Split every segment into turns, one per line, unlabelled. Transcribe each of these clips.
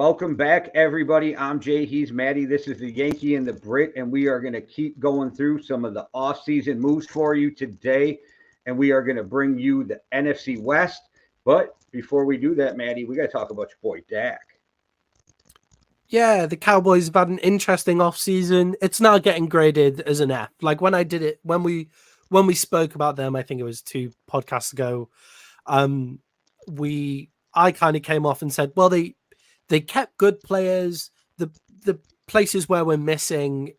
Welcome back, everybody. I'm Jay. He's Maddie. This is the Yankee and the Brit, and we are going to keep going through some of the off-season moves for you today, and we are going to bring you the NFC West. But before we do that, Maddie, we got to talk about your boy Dak.
Yeah, the Cowboys have had an interesting offseason. It's now getting graded as an F. Like when I did it, when we spoke about them, I think it was 2 podcasts ago. I kind of came off and said, well, they kept good players. The places where we're missing,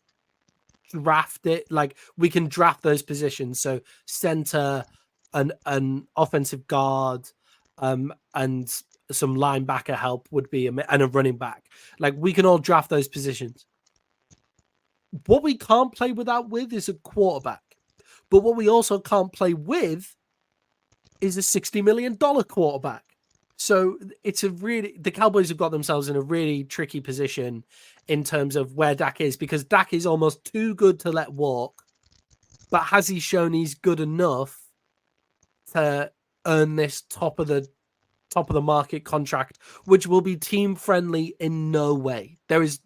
draft it. Like we can draft those positions. So center, an offensive guard, and some linebacker help would be, and a running back. Like we can all draft those positions. What we can't play with is a quarterback. But what we also can't play with is a $60 million quarterback. So the Cowboys have got themselves in a really tricky position in terms of where Dak is, because Dak is almost too good to let walk. But has he shown he's good enough to earn this top of the market contract, which will be team friendly in no way? There is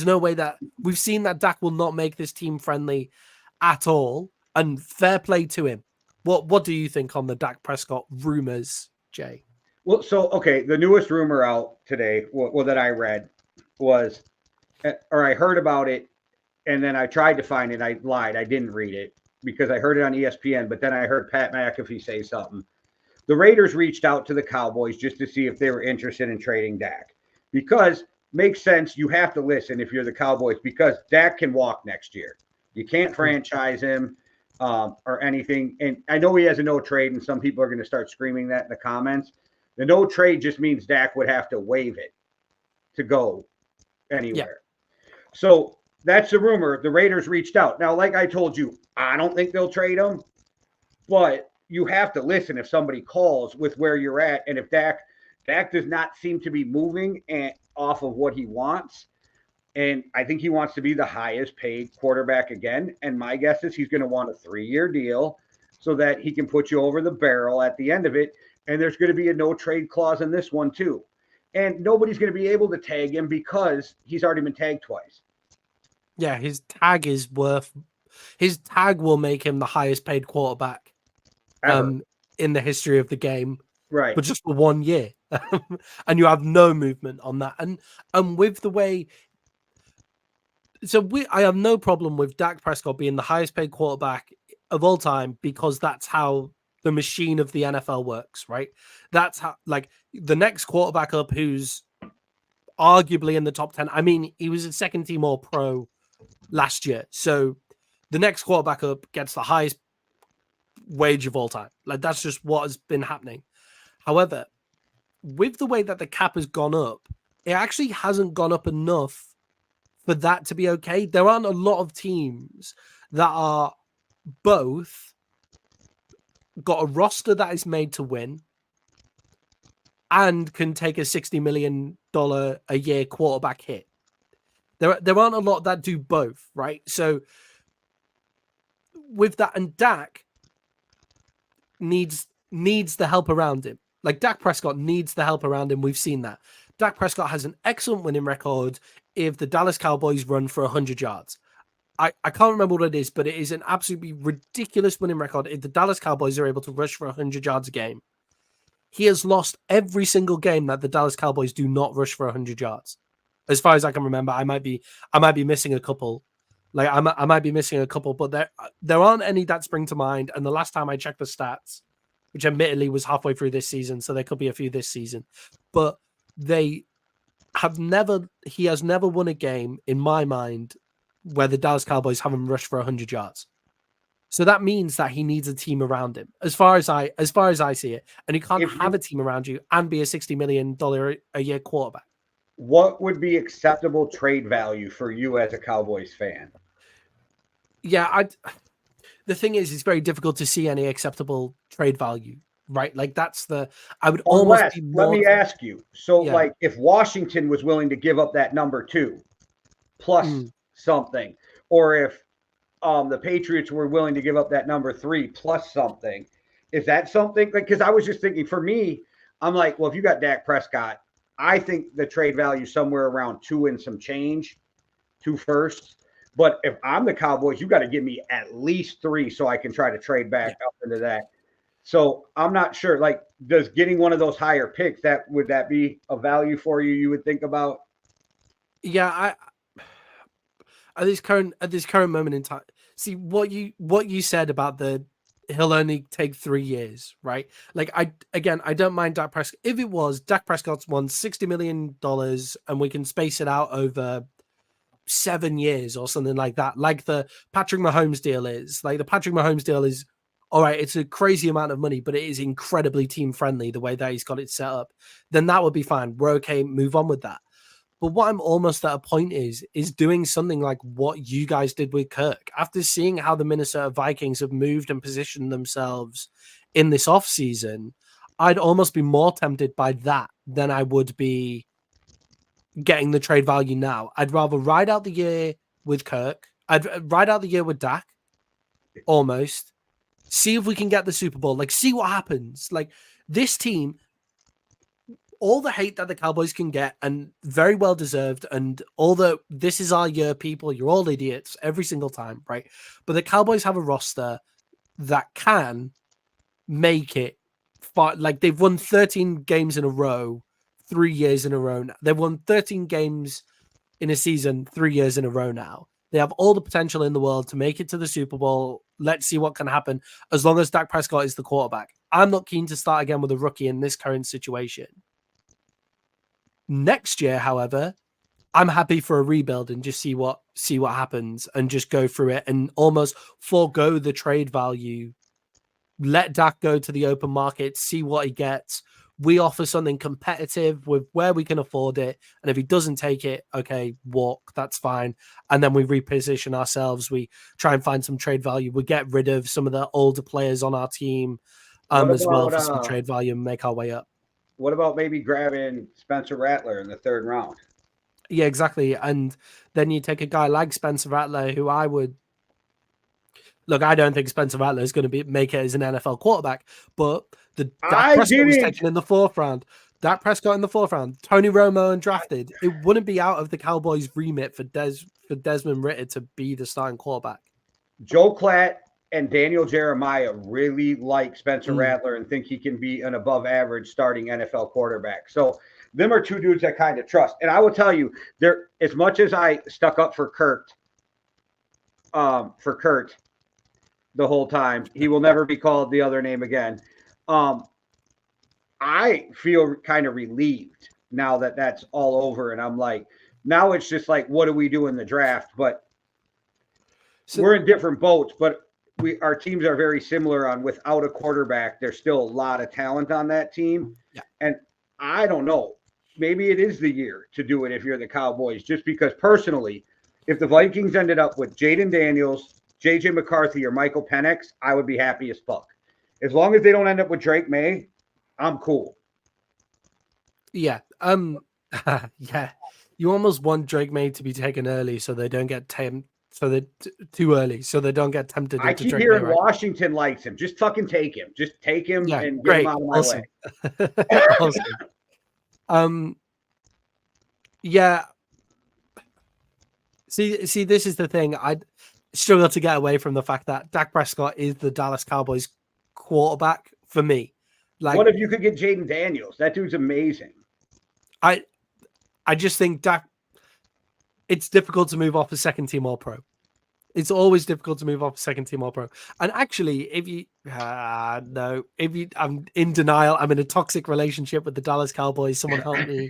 no way that we've seen that Dak will not make this team friendly at all. And fair play to him. What do you think on the Dak Prescott rumors, Jay?
Well, the newest rumor out today, that I read was, or I heard about it, and then I tried to find it. I lied. I didn't read it because I heard it on ESPN, but then I heard Pat McAfee say something. The Raiders reached out to the Cowboys just to see if they were interested in trading Dak, because makes sense. You have to listen if you're the Cowboys, because Dak can walk next year. You can't franchise him or anything. And I know he has a no trade, and some people are going to start screaming that in the comments. The no trade just means Dak would have to waive it to go anywhere. Yeah. So that's the rumor. The Raiders reached out. Now, like I told you, I don't think they'll trade him, but you have to listen if somebody calls with where you're at. And if Dak does not seem to be moving off of what he wants, and I think he wants to be the highest paid quarterback again. And my guess is he's going to want a 3-year deal so that he can put you over the barrel at the end of it. And there's going to be a no trade clause in this one too. And nobody's going to be able to tag him because he's already been tagged twice.
Yeah, his tag will make him the highest paid quarterback in the history of the game.
Right.
But just for 1 year. And you have no movement on that. And with the way, I have no problem with Dak Prescott being the highest paid quarterback of all time, because that's how the machine of the NFL works, right? That's how, like, the next quarterback up who's arguably in the top 10. I mean, he was a second team All Pro last year. So the next quarterback up gets the highest wage of all time. Like, that's just what has been happening. However, with the way that the cap has gone up, it actually hasn't gone up enough for that to be okay. There aren't a lot of teams that are both got a roster that is made to win and can take a $60 million a year quarterback hit. There aren't a lot that do both, right? So with that, and Dak needs the help around him. Like, Dak Prescott needs the help around him. We've seen that. Dak Prescott has an excellent winning record if the Dallas Cowboys run for 100 yards. I can't remember what it is, but it is an absolutely ridiculous winning record if the Dallas Cowboys are able to rush for 100 yards a game. He has lost every single game that the Dallas Cowboys do not rush for 100 yards. As far as I can remember, I might be missing a couple. Like, I might be missing a couple, but there aren't any that spring to mind. And the last time I checked the stats, which admittedly was halfway through this season, so there could be a few this season, but he has never won a game in my mind where the Dallas Cowboys haven't rushed for 100 yards. So that means that he needs a team around him, as far as I see it. And you can't have a team around you and be a $60 million a year quarterback.
What would be acceptable trade value for you as a Cowboys fan?
Yeah, the thing is, it's very difficult to see any acceptable trade value, right? Like,
let me ask you. So, yeah. Like, if Washington was willing to give up that number 2 plus something, or if the Patriots were willing to give up that number 3 plus something, is that something? Like, because I was just thinking, for me, I'm like, well, if you got Dak Prescott, I think the trade value is somewhere around 2 and some change, 2 firsts. But if I'm the Cowboys, you got to give me at least 3 so I can try to trade back up into that. So I'm not sure. Like, does getting one of those higher picks would that be a value for you? You would think about?
Yeah, I at this current moment in time, see what you said about the he'll only take 3 years, right? Like I don't mind Dak Prescott. If it was Dak Prescott's won $60 million and we can space it out over 7 years or something like that, like the Patrick Mahomes deal is. Like the Patrick Mahomes deal is all right, it's a crazy amount of money, but it is incredibly team friendly the way that he's got it set up. Then that would be fine. We're okay, move on with that. But what I'm almost at a point is doing something like what you guys did with Kirk. After seeing how the Minnesota Vikings have moved and positioned themselves in this offseason, I'd almost be more tempted by that than I would be getting the trade value now. I'd rather ride out the year with Kirk. I'd ride out the year with Dak, almost. See if we can get the Super Bowl. Like, see what happens. Like, this team, all the hate that the Cowboys can get, and very well deserved, and all the this is our year, people, you're all idiots every single time, right? But the Cowboys have a roster that can make it far. Like, they've won 13 games in a row, 3 years in a row now. They've won 13 games in a season, 3 years in a row now. They have all the potential in the world to make it to the Super Bowl. Let's see what can happen as long as Dak Prescott is the quarterback. I'm not keen to start again with a rookie in this current situation. Next year, however, I'm happy for a rebuild and just see what happens and just go through it and almost forego the trade value. Let Dak go to the open market, see what he gets. We offer something competitive with where we can afford it. And if he doesn't take it, okay, walk, that's fine. And then we reposition ourselves. We try and find some trade value. We get rid of some of the older players on our team as well for some trade value and make our way up.
What about maybe grabbing Spencer Rattler in the 3rd round?
Yeah, exactly. And then you take a guy like Spencer Rattler, who I would look. I don't think Spencer Rattler is going to make it as an NFL quarterback, but Dak Prescott was taken in the 4th round. Dak Prescott in the 4th round. Tony Romo undrafted. It wouldn't be out of the Cowboys' remit for Desmond Ridder to be the starting quarterback.
Joe Klatt and Daniel Jeremiah really like Spencer Rattler and think he can be an above average starting NFL quarterback. So them are 2 dudes I kind of trust. And I will tell you, as much as I stuck up for Kurt the whole time, he will never be called the other name again. I feel kind of relieved now that that's all over. And I'm like, now it's just like, what do we do in the draft? But we're in different boats, but our teams are very similar on without a quarterback. There's still a lot of talent on that team.
Yeah.
And I don't know, maybe it is the year to do it if you're the Cowboys, just because personally, if the Vikings ended up with Jaden Daniels, JJ McCarthy, or Michael Penix, I would be happy as fuck. As long as they don't end up with Drake May, I'm cool.
Yeah. Yeah. You almost want Drake May to be taken early so they don't get too early, so they don't get tempted.
I keep hearing Washington likes him. Just fucking take him. Just take him and get him out of my way.
Awesome. Yeah. See, this is the thing. I struggle to get away from the fact that Dak Prescott is the Dallas Cowboys quarterback for me. Like,
what if you could get Jaden Daniels? That dude's amazing.
I just think Dak. It's difficult to move off a second team All-Pro. It's always difficult to move off a second team All-Pro. And actually, I'm in denial. I'm in a toxic relationship with the Dallas Cowboys. Someone help me.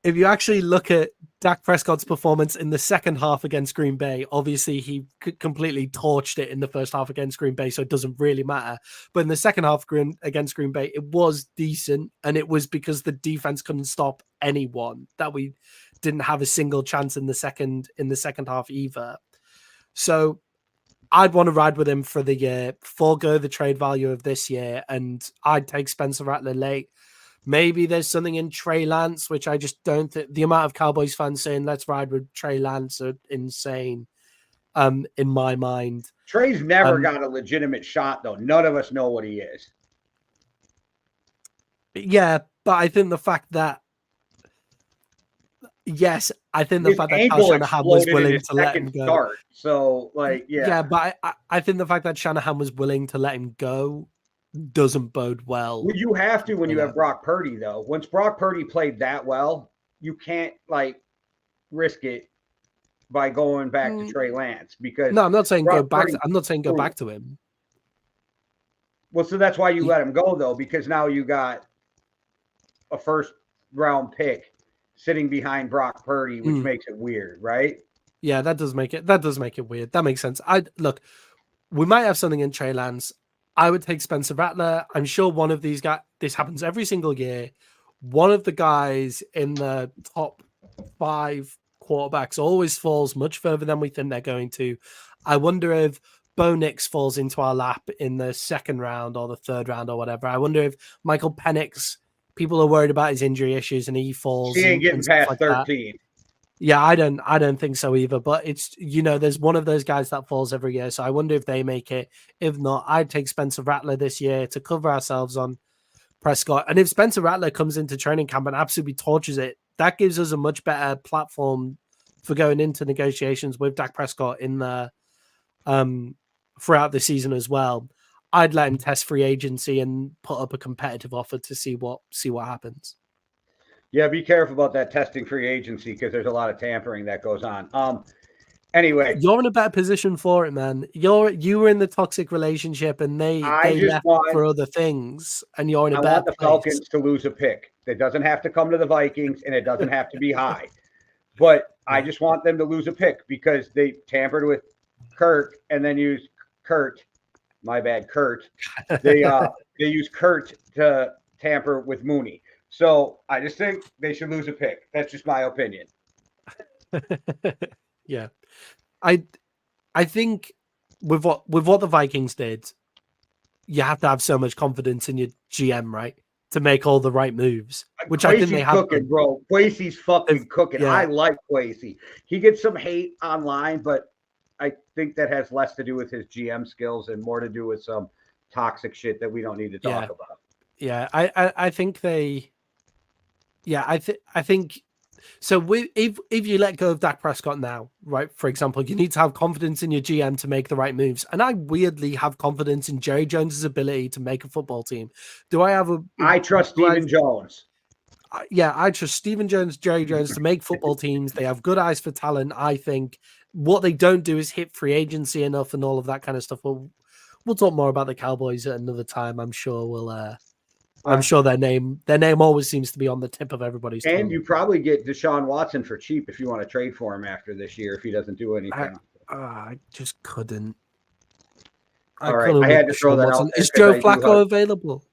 If you actually look at Dak Prescott's performance in the second half against Green Bay, obviously he completely torched it in the first half against Green Bay, so it doesn't really matter. But in the second half against Green Bay, it was decent, and it was because the defense couldn't stop anyone, that we didn't have a single chance in the second half either. So I'd want to ride with him for the year, forego the trade value of this year, and I'd take Spencer Rattler late. Maybe there's something in Trey Lance, which I just don't think. The amount of Cowboys fans saying let's ride with Trey Lance are insane in my mind.
Trey's never got a legitimate shot, though. None of us know what he is.
Yeah, but I think the fact that
His
Kyle
ankle
Shanahan was
exploded in
willing
his
to let him
second
go.
start. So, like, yeah.
Yeah, but I think the fact that Shanahan was willing to let him go doesn't bode well.
Well, you have to when you have Brock Purdy, though. Once Brock Purdy played that well, you can't, like, risk it by going back to Trey Lance because
no, I'm not saying go
Brock
back.
Purdy
I'm not saying go
proved.
back to him.
Well, so that's why you let him go, though, because now you got a first round pick sitting behind Brock Purdy, which makes it weird, right?
Yeah, that does make it weird. That makes sense. Look, we might have something in Trey Lance. I would take Spencer Rattler. I'm sure one of these guys, this happens every single year. One of the guys in the top 5 quarterbacks always falls much further than we think they're going to. I wonder if Bo Nix falls into our lap in the second round or the third round or whatever. I wonder if Michael Penix, people are worried about his injury issues and he falls.
She ain't getting
and stuff
past
like
13.
That. Yeah, I don't think so either. But it's there's one of those guys that falls every year. So I wonder if they make it. If not, I'd take Spencer Rattler this year to cover ourselves on Prescott. And if Spencer Rattler comes into training camp and absolutely torches it, that gives us a much better platform for going into negotiations with Dak Prescott in the throughout the season as well. I'd let him test free agency and put up a competitive offer to see what happens.
Yeah, be careful about that testing free agency because there's a lot of tampering that goes on. Anyway,
you're in a better position for it, man. You were in the toxic relationship, and they left for other things, and you're in a better place. I want the
Falcons to lose a pick. It doesn't have to come to the Vikings, and it doesn't have to be high. But I just want them to lose a pick because they tampered with Kirk and then used Kurt. My bad, Kurt. They use Kurt to tamper with Mooney. So I just think they should lose a pick. That's just my opinion.
Yeah, I think with what the Vikings did, you have to have so much confidence in your GM, right, to make all the right moves. Which Kwesi's I think they have
cooking, done. Bro. Kwesi's fucking cooking. Yeah. I like Kwesi. He gets some hate online, but I think that has less to do with his GM skills and more to do with some toxic shit that we don't need to talk about.
Yeah, I think they. Yeah, I think so. If you let go of Dak Prescott now, right? For example, you need to have confidence in your GM to make the right moves, and I weirdly have confidence in Jerry Jones's ability to make a football team. Do I have a?
I trust Stephen Jones.
Yeah, I trust Stephen Jones, Jerry Jones to make football teams. They have good eyes for talent. I think what they don't do is hit free agency enough and all of that kind of stuff. We'll talk more about the Cowboys at another time. I'm sure I'm sure their name always seems to be on the tip of everybody's tongue.
And you probably get Deshaun Watson for cheap if you want to trade for him after this year if he doesn't do anything.
I just couldn't.
All right, I had to throw that out.
Is Joe Flacco available?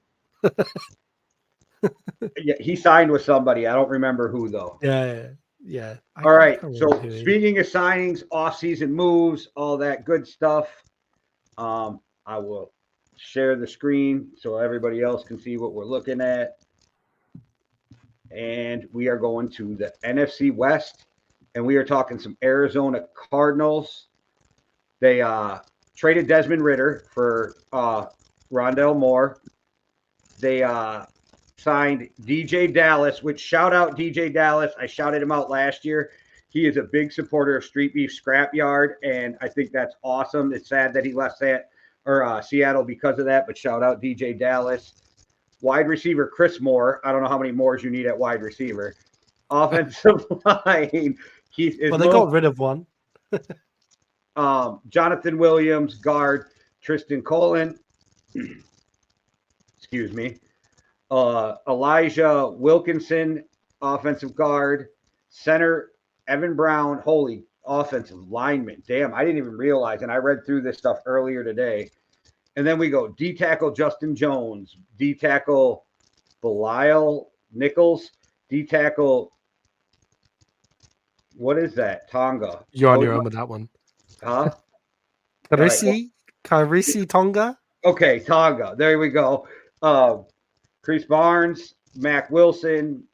Yeah, he signed with somebody. I don't remember who though.
Yeah.
All right. So speaking of signings, off-season moves, all that good stuff. I will share the screen so everybody else can see what we're looking at. And we are going to the NFC West, and we are talking some Arizona Cardinals. They traded Desmond Ridder for Rondell Moore. They signed DJ Dallas, which shout out DJ Dallas. I shouted him out last year. He is a big supporter of Street Beef Scrapyard, and I think that's awesome. It's sad that he left Seattle because of that, but shout out DJ Dallas. Wide receiver Chris Moore. I don't know how many Moores you need at wide receiver. Offensive line.
They got rid of one.
Jonathan Williams, guard Tristan Colin. Excuse me. Elijah Wilkinson, offensive guard. Center Evan Brown, holy offensive lineman. Damn, I didn't even realize, and I read through this stuff earlier today. And then we go D tackle Justin Jones, D tackle Belial Nichols, D tackle. What is that? Tonga.
You're on your own with that one.
Huh?
Karisi Tonga.
Okay, Tonga. There we go. Chris Barnes, Mac Wilson,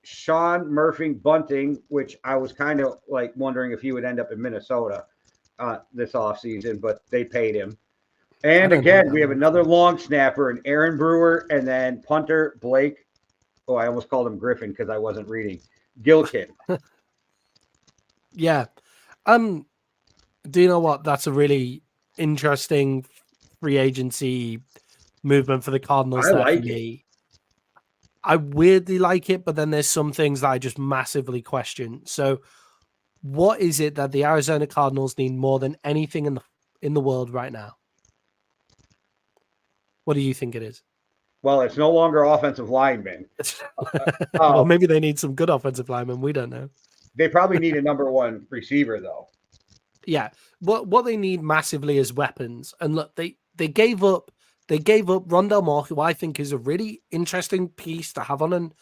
Sean Murphy Bunting, which I was kind of like wondering if he would end up in Minnesota this offseason, but they paid him. And again, we have another long snapper, and Aaron Brewer, and then punter Blake Oh, I almost called him Griffin because I wasn't reading. Gilkin.
Yeah. Do you know what? That's a really interesting free agency movement for the Cardinals
I
there for
like it.
me. I weirdly like it, but then there's some things that I just massively question. So, what is it that the Arizona Cardinals need more than anything in the world right now? What do you think it is?
Well, it's no longer offensive linemen.
Well, maybe they need some good offensive linemen. We don't know.
They probably need a number one receiver, though.
Yeah, what they need massively is weapons. And look, they gave up Rondell Moore, who I think is a really interesting piece to have on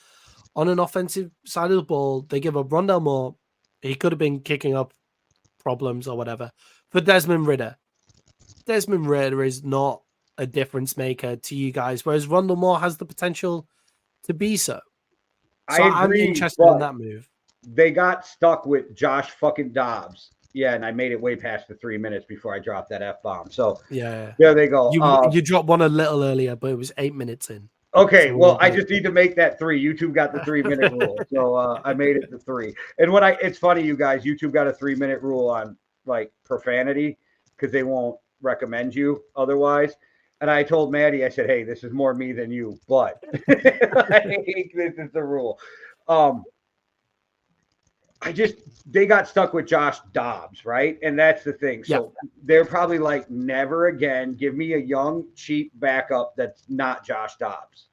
an offensive side of the ball. They give up Rondell Moore. He could have been kicking up problems or whatever for Desmond Ridder. Desmond Ridder is not a difference maker to you guys, whereas Rondell Moore has the potential to be so. So
I
I'm
agree,
interested in that move.
They got stuck with Josh fucking Dobbs. Yeah, and I made it way past the 3 minutes before I dropped that F-bomb. So
yeah,
there they go.
You dropped one a little earlier, but it was 8 minutes in.
Okay, well, I just need to make that 3. YouTube got the 3-minute rule, so I made it to 3. And it's funny, you guys, YouTube got a 3-minute rule on like profanity because they won't recommend you otherwise. And I told Maddie, I said, "Hey, this is more me than you, but this is the rule." They got stuck with Josh Dobbs, right? And that's the thing. So they're probably like, never again. Give me a young, cheap backup that's not Josh Dobbs.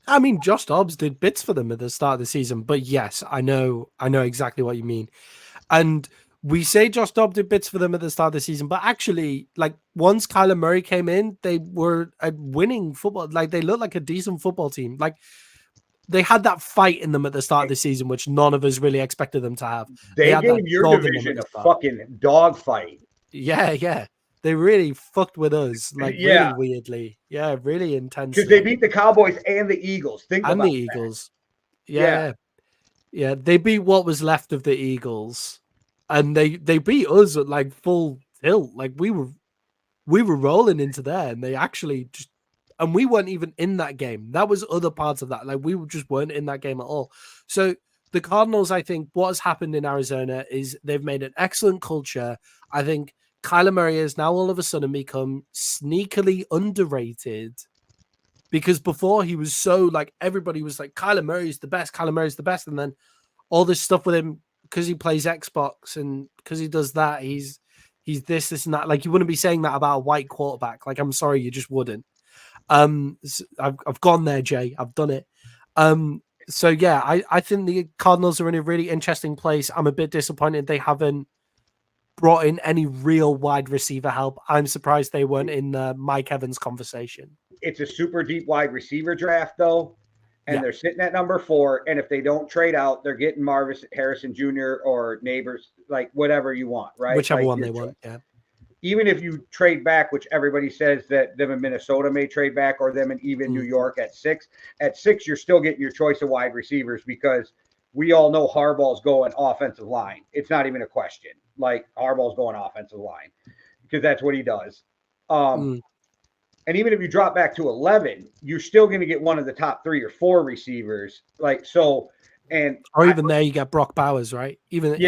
I mean, Josh Dobbs did bits for them at the start of the season, but yes, I know exactly what you mean. And we say Josh Dobbs did bits for them at the start of the season, but actually, like once Kyler Murray came in, they were a winning football. Like they looked like a decent football team. Like they had that fight in them at the start of the season, which none of us really expected them to have.
They gave your division a fucking dog fight.
Yeah. They really fucked with us, like really weirdly. Yeah, really intensely.
Because they beat the Cowboys and the Eagles.
And the Eagles. Yeah. They beat what was left of the Eagles. And they beat us at like full tilt. Like we were rolling into there, and they actually just, and we weren't even in that game. That was other parts of that. Like we just weren't in that game at all. So the Cardinals, I think what has happened in Arizona is they've made an excellent culture. I think Kyler Murray has now all of a sudden become sneakily underrated, because before he was so like, everybody was like, Kyler Murray's the best. And then all this stuff with him, because he plays Xbox and because he does that, he's this and that. Like you wouldn't be saying that about a white quarterback. Like, I'm sorry, you just wouldn't. I've gone there, Jay. I've done it. So yeah, I think the Cardinals are in a really interesting place. I'm a bit disappointed they haven't brought in any real wide receiver help. I'm surprised they weren't in the Mike Evans conversation.
It's a super deep wide receiver draft, though, and they're sitting at number 4. And if they don't trade out, they're getting Marvis Harrison Jr. or Neighbors, like whatever you want, right?
Whichever
like
one they want, yeah.
Even if you trade back, which everybody says that them in Minnesota may trade back, or them in even New York at 6. At 6, you're still getting your choice of wide receivers, because we all know Harbaugh's going offensive line. It's not even a question. Like, Harbaugh's going offensive line because that's what he does. And even if you drop back to 11, you're still going to get one of the top 3 or 4 receivers. Like, so,
or even there you get Brock Bowers, right? Even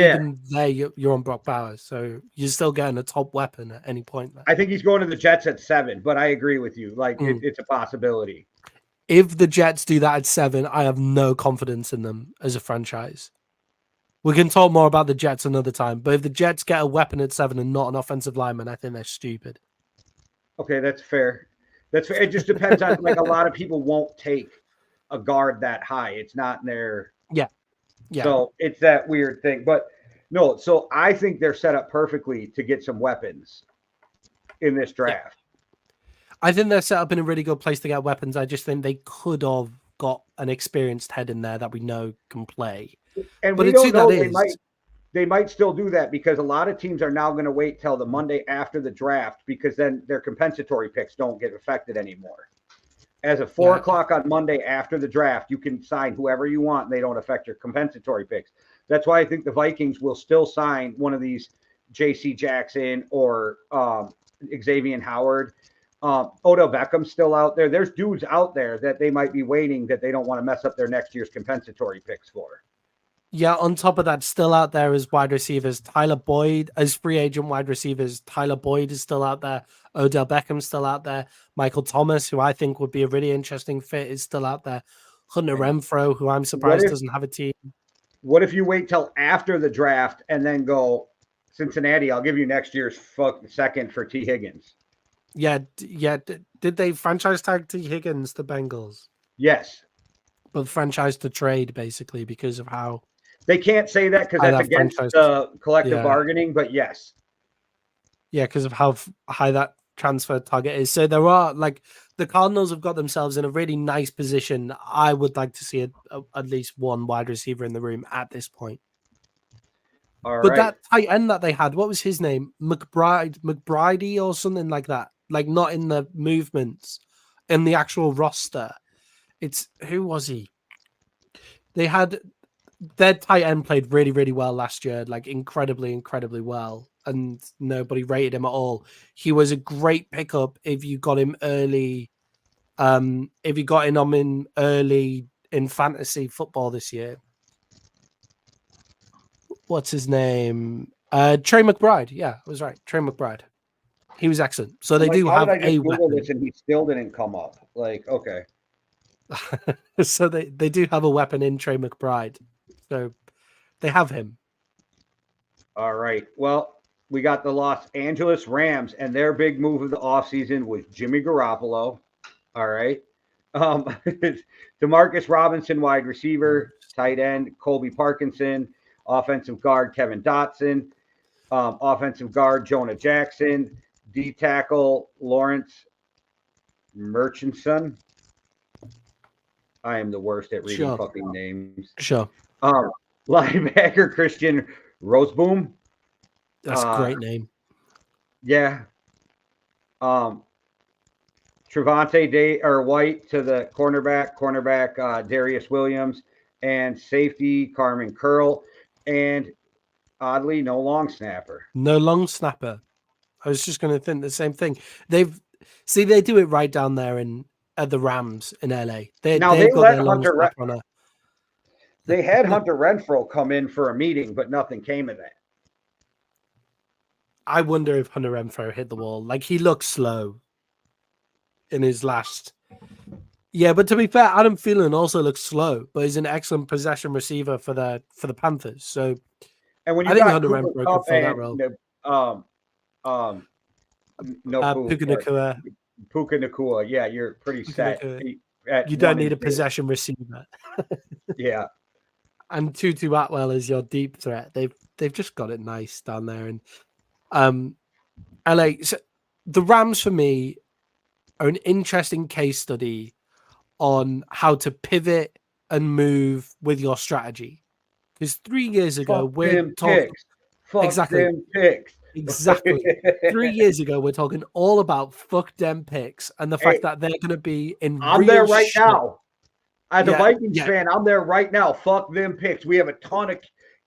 there you're on Brock Bowers, so you're still getting a top weapon at any point there.
I think he's going to the Jets at 7, but I agree with you. Like, it's a possibility.
If the Jets do that at 7, I have no confidence in them as a franchise. We can talk more about the Jets another time, but if the Jets get a weapon at 7 and not an offensive lineman, I think they're stupid.
Okay, that's fair. That's fair. It just depends on, like, a lot of people won't take a guard that high. It's not in their So it's that weird thing. But no, so I think they're set up perfectly to get some weapons in this draft.
I think they're set up in a really good place to get weapons. I just think they could have got an experienced head in there that we know can play.
And but we don't know, they might still do that, because a lot of teams are now going to wait till the Monday after the draft, because then their compensatory picks don't get affected anymore. As of 4 o'clock on Monday after the draft, you can sign whoever you want, and they don't affect your compensatory picks. That's why I think the Vikings will still sign one of these J.C. Jackson or Xavier Howard, Odell Beckham's still out there. There's dudes out there that they might be waiting that they don't want to mess up their next year's compensatory picks for.
Yeah, on top of that, still out there as wide receivers. Tyler Boyd, as free agent wide receivers, Tyler Boyd is still out there. Odell Beckham's still out there. Michael Thomas, who I think would be a really interesting fit, is still out there. Hunter Renfro, who I'm surprised doesn't have a team.
What if you wait till after the draft and then go, Cincinnati, I'll give you next year's second for T. Higgins?
Yeah. Did they franchise tag T. Higgins, the Bengals?
Yes.
But franchise to trade, basically, because of how...
They can't say that because that's against collective bargaining, but yes.
Yeah, because of how high that transfer target is. So there are, like, the Cardinals have got themselves in a really nice position. I would like to see at least one wide receiver in the room at this point.
All
but
right.
That tight end that they had, what was his name? McBridey or something like that. Like, not in the movements, in the actual roster. Who was he? They had... Their tight end played really, really well last year, like incredibly, incredibly well, and nobody rated him at all. He was a great pickup if you got him early. If you got him in early in fantasy football this year. What's his name? Trey McBride. Yeah, I was right. Trey McBride. He was excellent. So they do have a weapon.
This and he still didn't come up. Like, okay.
So they do have a weapon in Trey McBride. So they have him.
All right. Well, we got the Los Angeles Rams, and their big move of the offseason was Jimmy Garoppolo. All right. Demarcus Robinson, wide receiver, tight end, Colby Parkinson, offensive guard, Kevin Dotson, offensive guard, Jonah Jackson, D tackle, Lawrence Murchison. I am the worst at reading fucking names.
Sure.
Linebacker Christian Roseboom.
That's a great name.
Yeah. Trevante White to the cornerback Darius Williams, and safety Carmen Curl, and oddly no long snapper.
No long snapper. I was just going to think the same thing. They do it right down there at the Rams in LA. They let Hunter
They had Hunter Renfro come in for a meeting, but nothing came of that.
I wonder if Hunter Renfro hit the wall. Like, he looks slow in his last. Yeah, but to be fair, Adam Thielen also looks slow, but he's an excellent possession receiver for the Panthers. So,
and when you got Hunter Renfro could fill that role. Puka Nacua. Yeah, you're pretty set.
You don't need a possession receiver.
Yeah.
And Tutu Atwell is your deep threat. They've just got it nice down there. And LA, so the Rams for me are an interesting case study on how to pivot and move with your strategy. Because 3 years ago, we're talking exactly. Exactly. 3 years ago, we're talking all about fuck them picks and the fact that they're going to be in.
I'm there right now. As a Vikings fan, I'm there right now. Fuck them picks. We have a ton of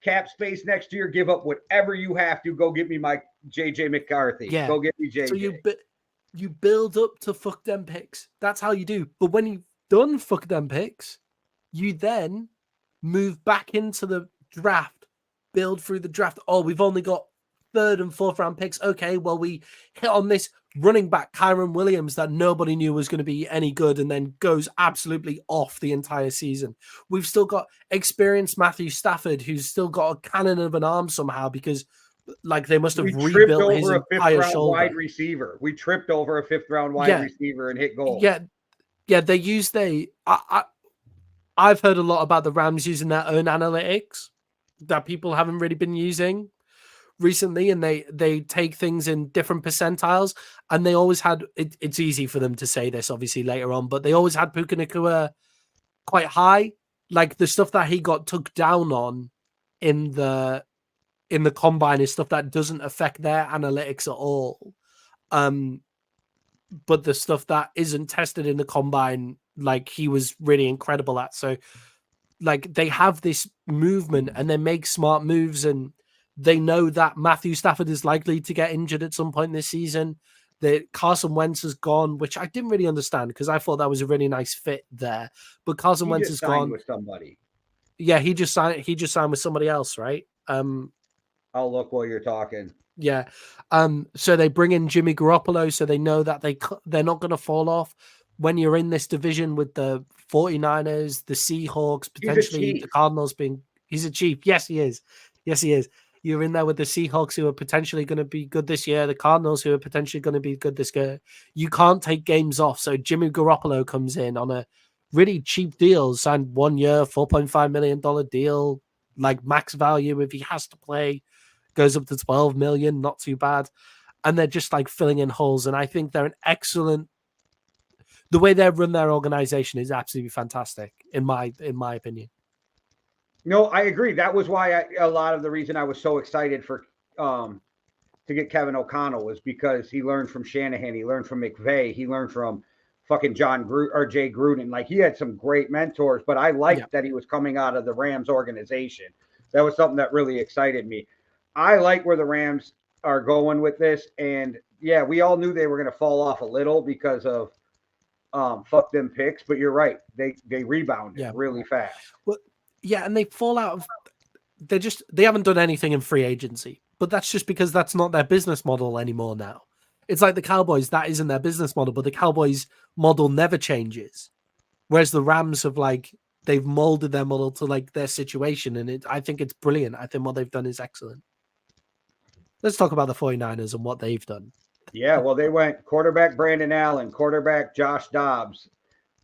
cap space next year. Give up whatever you have to. Go get me my JJ McCarthy.
Yeah.
Go get me JJ.
So you build up to fuck them picks. That's how you do. But when you've done fuck them picks, you then move back into the draft, build through the draft. Oh, we've only got 3rd and 4th round picks. Okay, well, we hit on this running back, Kyron Williams, that nobody knew was going to be any good and then goes absolutely off the entire season. We've still got experienced Matthew Stafford, who's still got a cannon of an arm somehow because like they must have rebuilt his entire shoulder.
Wide receiver. We tripped over a 5th round wide receiver and hit goal.
Yeah, they use I've heard a lot about the Rams using their own analytics that people haven't really been using recently, and they take things in different percentiles, and they always had it's easy for them to say this obviously later on, but they always had Puka Nacua quite high. Like the stuff that he got took down on in the combine is stuff that doesn't affect their analytics at all. But the stuff that isn't tested in the combine, like he was really incredible at. So like they have this movement and they make smart moves, and they know that Matthew Stafford is likely to get injured at some point this season. The Carson Wentz has gone, which I didn't really understand because I thought that was a really nice fit there. But Carson
He
Wentz
just
has
signed
gone.
with somebody.
Yeah, he just signed. He just signed with somebody else, right?
I'll look while you're talking.
Yeah. So they bring in Jimmy Garoppolo, so they know that they're not going to fall off. When you're in this division with the 49ers, the Seahawks, potentially the Cardinals being, he's a Chief. Yes, he is. Yes, he is. You're in there with the Seahawks, who are potentially going to be good this year, the Cardinals, who are potentially going to be good this year. You can't take games off. So Jimmy Garoppolo comes in on a really cheap deal, signed 1 year, $4.5 million deal, like max value if he has to play, goes up to 12 million, not too bad. And they're just like filling in holes. And I think they're an excellent, the way they run their organization is absolutely fantastic, in my opinion.
No, I agree. That was why a lot of the reason I was so excited for to get Kevin O'Connell was because he learned from Shanahan, he learned from McVay, he learned from fucking Jay Gruden. Like he had some great mentors, but I liked that he was coming out of the Rams organization. That was something that really excited me. I like where the Rams are going with this, and yeah, we all knew they were going to fall off a little because of fuck them picks, but you're right. They rebounded really fast.
Well, yeah, and they fall out of they haven't done anything in free agency, but that's just because that's not their business model anymore now. It's like the Cowboys, that isn't their business model, but the Cowboys model never changes. Whereas the Rams have they've molded their model to like their situation, and I think it's brilliant. I think what they've done is excellent. Let's talk about the 49ers and what they've done.
Yeah, well, they went quarterback Brandon Allen, quarterback Josh Dobbs,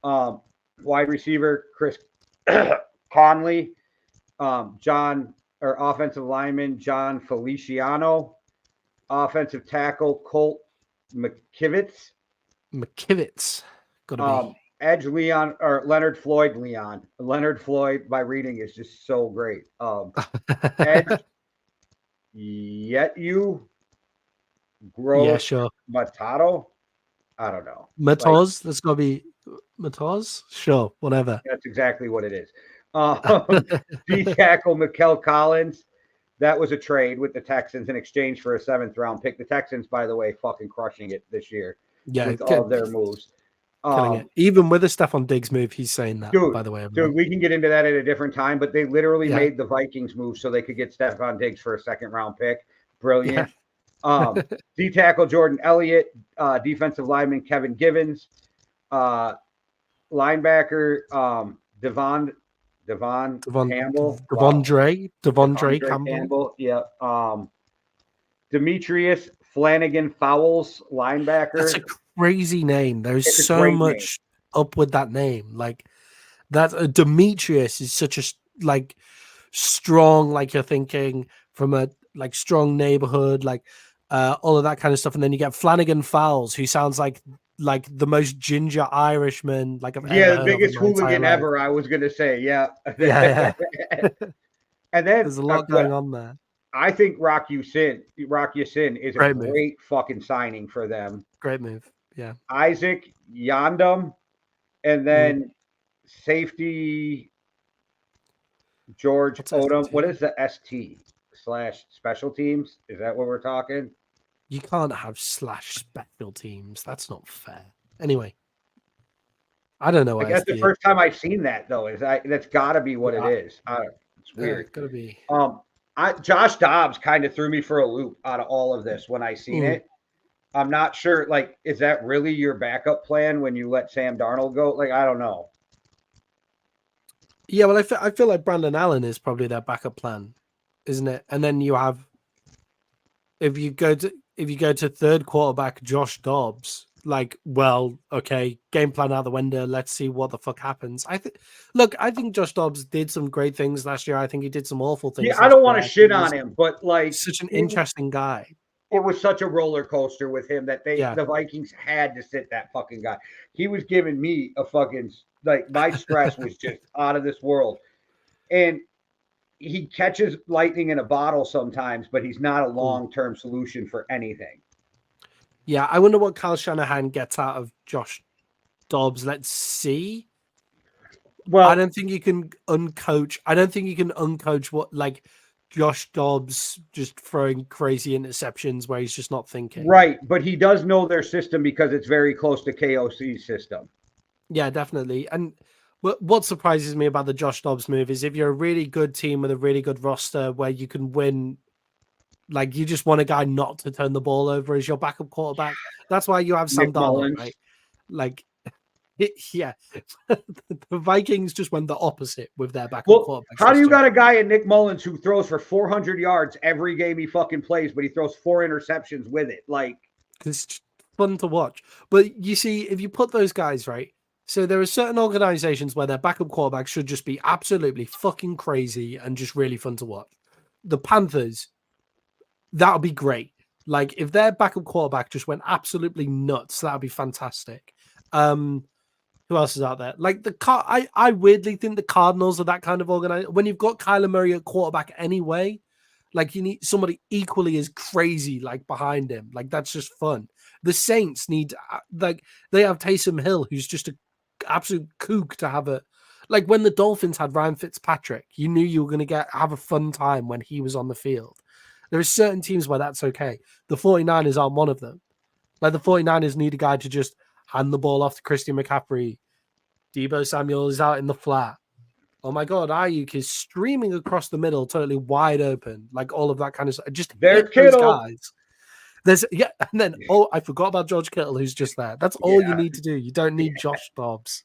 wide receiver Chris Conley, offensive lineman John Feliciano, offensive tackle Colt McKivitz,
gotta be
edge Leon or Leonard Floyd. Leonard Floyd. My reading is just so great. Edge you. Gross.
Yeah, sure.
Matato? I don't know.
Matoz? That's got to be Matoz? Sure, whatever.
That's exactly what it is. D tackle Mikel Collins. That was a trade with the Texans in exchange for a 7th round pick. The Texans, by the way, fucking crushing it this year with all their moves.
Killing it. Even with a Stephon Diggs move, he's saying that, by the way.
Dude, we can get into that at a different time, but they literally made the Vikings move so they could get Stephon Diggs for a 2nd round pick. Brilliant. Yeah. D tackle Jordan Elliott, defensive lineman Kevin Givens, linebacker Devon Campbell,
Devondre
Campbell. Yeah. Demetrius Flanagan Fowles, linebacker.
That's a crazy name. There's so much up with that name. Like that, Demetrius is such a strong. Like you're thinking from a strong neighborhood, all of that kind of stuff, and then you get Flanagan Fowles, who sounds like the most ginger Irishman.
The biggest hooligan ever. I was gonna say, yeah. And then
there's a lot going on there.
I think Rock Ya-Sin is a great fucking signing for them.
Great move. Yeah.
Isaac Yandom, and then safety George Odom. What is the ST/special teams? Is that what we're talking?
You can't have /special teams. That's not fair. Anyway, I don't know.
That's the first time I've seen that, though. That's got to be what it is. It's weird.
Gotta be.
Josh Dobbs kind of threw me for a loop out of all of this when I seen it. I'm not sure. Is that really your backup plan when you let Sam Darnold go? I don't know.
Yeah, well, I feel like Brandon Allen is probably their backup plan, isn't it? And then you have, if you go to third quarterback Josh Dobbs, okay, game plan out the window. Let's see what the fuck happens. I think Josh Dobbs did some great things last year. I think he did some awful things.
Yeah, I don't want to shit on him, but
such an interesting guy.
It was such a roller coaster with him that the Vikings had to sit that fucking guy. He was giving me a fucking my stress was just out of this world. And he catches lightning in a bottle sometimes, but he's not a long-term solution for anything.
Yeah, I wonder what Kyle Shanahan gets out of Josh Dobbs. Let's see. Well, I don't think you can uncoach. I don't think you can uncoach what Josh Dobbs just throwing crazy interceptions where he's just not thinking.
Right, but he does know their system because it's very close to KOC's system.
Yeah, definitely. And what surprises me about the Josh Dobbs move is if you're a really good team with a really good roster where you can win, like you just want a guy not to turn the ball over as your backup quarterback. That's why you have Sam
Nick
Darnold,
Mullins.
right? Like, yeah, the Vikings just went the opposite with their backup quarterback.
How do you got a guy in Nick Mullins who throws for 400 yards every game he fucking plays, but he throws 4 interceptions with it? Like,
it's fun to watch. But you see, if you put those guys right, so there are certain organizations where their backup quarterback should just be absolutely fucking crazy and just really fun to watch. The Panthers, that would be great. Like if their backup quarterback just went absolutely nuts, that would be fantastic. Who else is out there? Like I weirdly think the Cardinals are that kind of organization. When you've got Kyler Murray at quarterback anyway, like you need somebody equally as crazy like behind him. Like that's just fun. The Saints need like they have Taysom Hill, who's just an absolute kook to have a like when the Dolphins had Ryan Fitzpatrick, you knew you were going to have a fun time when he was on the field. There are certain teams where that's okay. The 49ers aren't one of them. Like the 49ers need a guy to just hand the ball off to Christian McCaffrey. Deebo Samuel is out in the flat. Oh my God, Ayuk is streaming across the middle, totally wide open. Like all of that kind of stuff. Just
there's
hit those
Kittle.
guys. And then I forgot about George Kittle, who's just there. That's all you need to do. You don't need Josh Dobbs.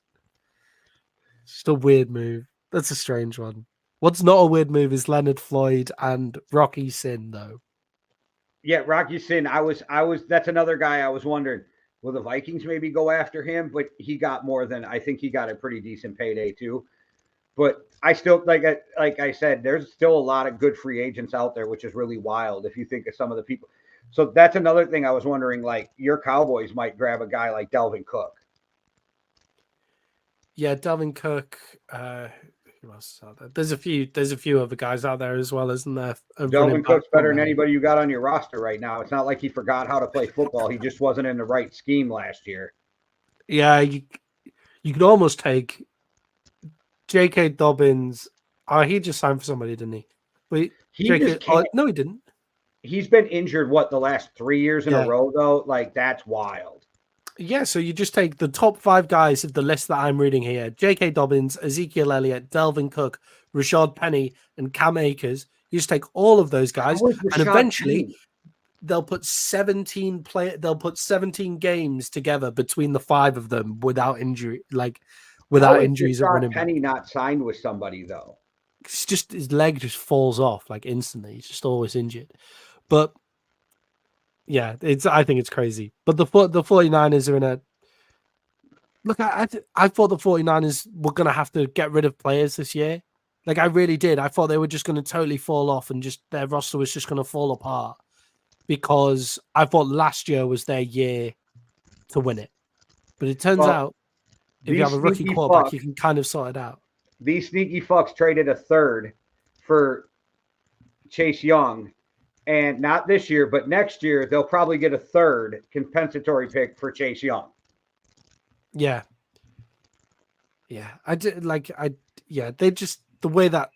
It's just a weird move. That's a strange one. What's not a weird move is Leonard Floyd and Rocky Sin, though.
Yeah, Rocky Sin. I was. That's another guy. I was wondering, will the Vikings maybe go after him? But he got more than I think he got a pretty decent payday too. But I still like I said, there's still a lot of good free agents out there, which is really wild if you think of some of the people. So that's another thing I was wondering. Like your Cowboys might grab a guy like Dalvin Cook.
Yeah, Dalvin Cook. Who else is out there? There's a few other guys out there as well, isn't there?
Dalvin Cook's better than anybody you got on your roster right now. It's not like he forgot how to play football. He just wasn't in the right scheme last year.
Yeah, you could almost take J.K. Dobbins. He just signed for somebody, didn't he? But no, he didn't.
He's been injured, the last 3 years in a row, though? Like, that's wild.
Yeah, so you just take the top 5 guys of the list that I'm reading here. J.K. Dobbins, Ezekiel Elliott, Dalvin Cook, Rashad Penny, and Cam Akers. You just take all of those guys, and eventually they'll put 17 games together between the 5 of them without injury, without injuries at running back.
Penny not signed with somebody, though?
It's just his leg just falls off like instantly. He's just always injured. But yeah, I think it's crazy. But the 49ers are in a look. I thought the 49ers were going to have to get rid of players this year. Like I really did. I thought they were just going to totally fall off and just their roster was just going to fall apart because I thought last year was their year to win it. But it turns out if you have a rookie quarterback, you can kind of sort it out.
These sneaky fucks traded a third for Chase Young. And not this year, but next year, they'll probably get a third compensatory pick for Chase Young.
Yeah. Yeah. They just, the way that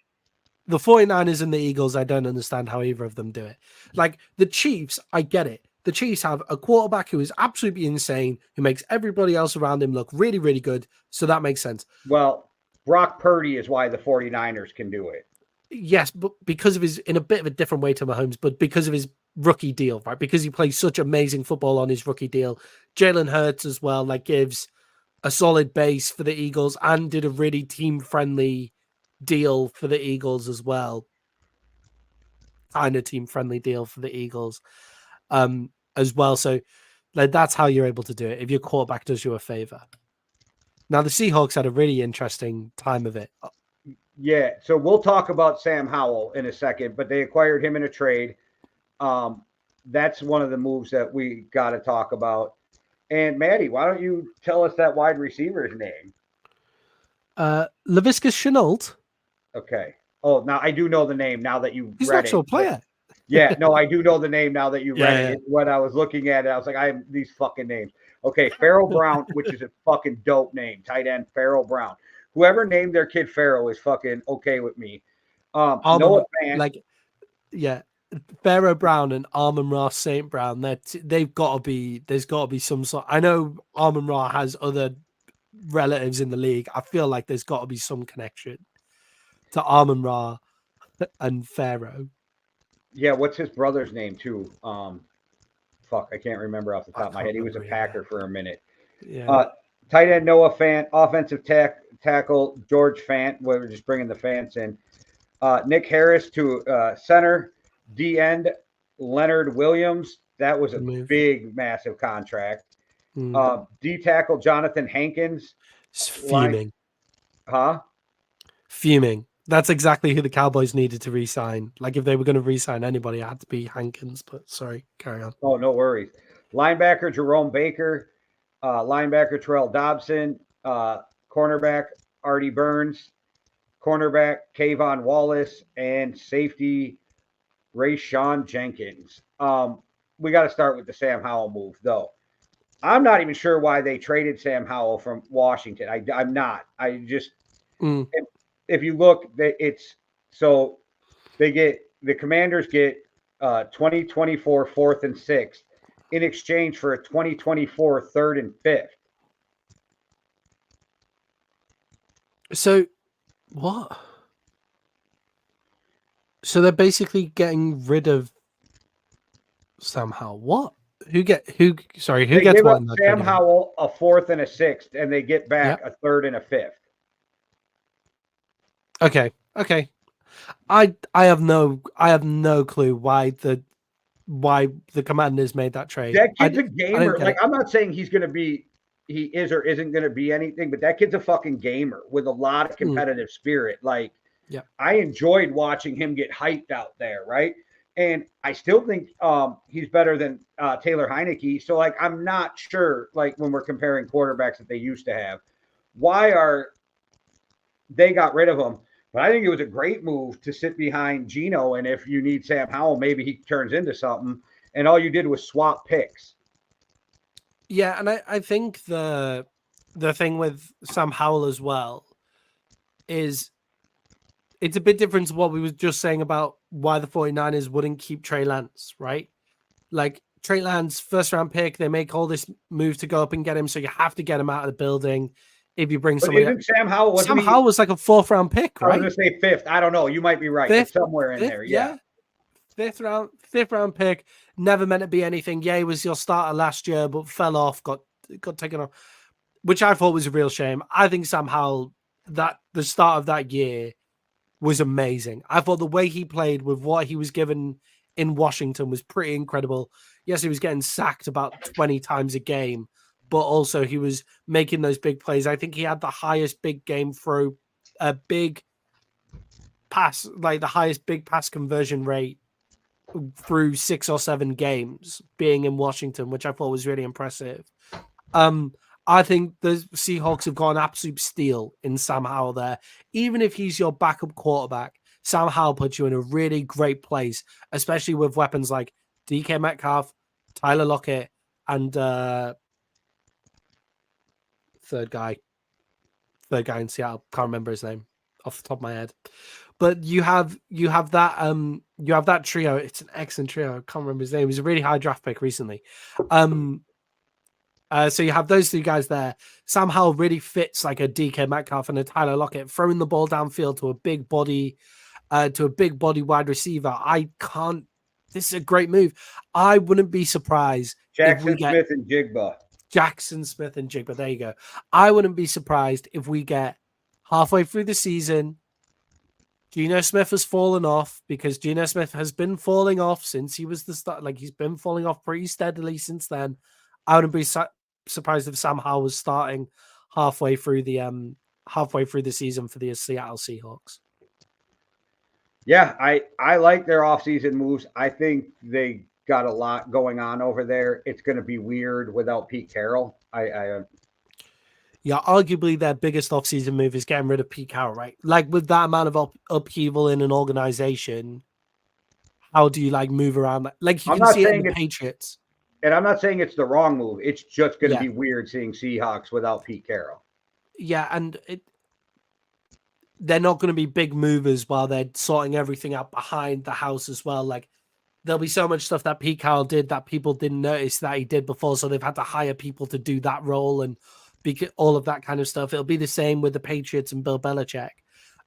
the 49ers and the Eagles, I don't understand how either of them do it. Like the Chiefs, I get it. The Chiefs have a quarterback who is absolutely insane, who makes everybody else around him look really, really good. So that makes sense.
Well, Brock Purdy is why the 49ers can do it.
Yes, but because of his, in a bit of a different way to Mahomes, but because of his rookie deal, right? Because he plays such amazing football on his rookie deal. Jalen Hurts as well, gives a solid base for the Eagles and did a really team-friendly deal for the Eagles as well. Kind of team-friendly deal for the Eagles as well. So that's how you're able to do it if your quarterback does you a favor. Now, the Seahawks had a really interesting time of it.
Yeah, so we'll talk about Sam Howell in a second, but they acquired him in a trade. That's one of the moves that we got to talk about. And Maddie, why don't you tell us that wide receiver's name?
Laviska Shenault.
Okay. Oh, now I do know the name now that you
He's
read
an actual player.
Yeah, no, I do know the name now that you read it. When I was looking at it, I was like, I have these fucking names. Okay, Farrell Brown, which is a fucking dope name. Tight end, Farrell Brown. Whoever named their kid Farrell is fucking okay with me. Noah Fant.
Yeah, Pharaoh Brown and Amon-Ra St. Brown. They've got to be. There's got to be some sort. I know Amon-Ra has other relatives in the league. I feel like there's got to be some connection to Amon-Ra and Pharaoh.
Yeah, what's his brother's name too? Fuck, I can't remember off the top of my head. He was a Packer for a minute.
Yeah.
Tight end Noah Fant, offensive tackle George Fant. We're just bringing the Fants in. Nick Harris to center, D end Leonard Williams. That was a big, massive contract. D tackle Jonathan Hankins.
Fuming.
Fuming.
That's exactly who the Cowboys needed to re-sign. Like if they were going to re-sign anybody, it had to be Hankins. But sorry, carry on.
Oh, no worries. Linebacker Jerome Baker. Linebacker Terrell Dobson. Cornerback Artie Burns. Cornerback Kayvon Wallace. And safety Rayshawn Jenkins. We got to start with the Sam Howell move, though. I'm not even sure why they traded Sam Howell from Washington. I'm not. I just if you look, it's so the Commanders get 2024 4th and 6th in exchange for a 2024 3rd and 5th.
So what? So they're basically getting rid of Sam Howell. What? Who gets what?
Sam Howell a 4th and a 6th, and they get back a 3rd and a 5th.
Okay. I have no clue why the Commanders made that trade.
That kid's a gamer. Like I'm not saying he is or isn't going to be anything, but that kid's a fucking gamer with a lot of competitive spirit. Like, I enjoyed watching him get hyped out there, right? And I still think he's better than Taylor Heineke. So, like, I'm not sure, like, when we're comparing quarterbacks that they used to have, why are they got rid of him? But I think it was a great move to sit behind Geno. And if you need Sam Howell, maybe he turns into something. And all you did was swap picks.
Yeah, and I think the thing with Sam Howell as well is it's a bit different to what we were just saying about why the 49ers wouldn't keep Trey Lance, right? Like Trey Lance, 1st-round pick, they make all this move to go up and get him, so you have to get him out of the building. If you bring somebody,
Sam Howell
was like a 4th-round pick, right?
I was going to say 5th. I don't know. You might be right. It's somewhere in there. Yeah.
5th round pick. Never meant to be anything. Yeah, he was your starter last year, but fell off. Got taken off, which I thought was a real shame. I think Sam Howell, that the start of that year was amazing. I thought the way he played with what he was given in Washington was pretty incredible. Yes, he was getting sacked about 20 times a game, but also he was making those big plays. I think he had the highest big game throw, a big pass, like the highest big pass conversion rate through 6 or 7 games being in Washington, which I thought was really impressive. I think the Seahawks have got an absolute steal in Sam Howell there. Even if he's your backup quarterback, Sam Howell puts you in a really great place, especially with weapons like DK Metcalf, Tyler Lockett, and third guy in Seattle. Can't remember his name off the top of my head. But you have that trio. It's an excellent trio. I can't remember his name. He was a really high draft pick recently. So you have those 3 guys there. Sam Howell really fits like a DK Metcalf and a Tyler Lockett, throwing the ball downfield to a big body wide receiver. This is a great move. I wouldn't be surprised
Jackson Smith and Jigba.
There you go. I wouldn't be surprised if we get halfway through the season, Geno Smith has fallen off, because Geno Smith has been falling off since he was the start. Like, he's been falling off pretty steadily since then. I wouldn't be surprised if Sam Howell was starting halfway through the season for the Seattle Seahawks.
Yeah, I like their offseason moves. I think they got a lot going on over there. It's going to be weird without Pete Carroll.
Yeah, arguably their biggest offseason move is getting rid of Pete Carroll, right? Like, with that amount of upheaval in an organization, how do you, like, move around? Like, you can see it in the Patriots.
And I'm not saying it's the wrong move. It's just going to be weird seeing Seahawks without Pete Carroll.
Yeah, and they're not going to be big movers while they're sorting everything out behind the house as well. Like there'll be so much stuff that Pete Carroll did that people didn't notice that he did before, so they've had to hire people to do that role and all of that kind of stuff. It'll be the same with the Patriots and Bill Belichick.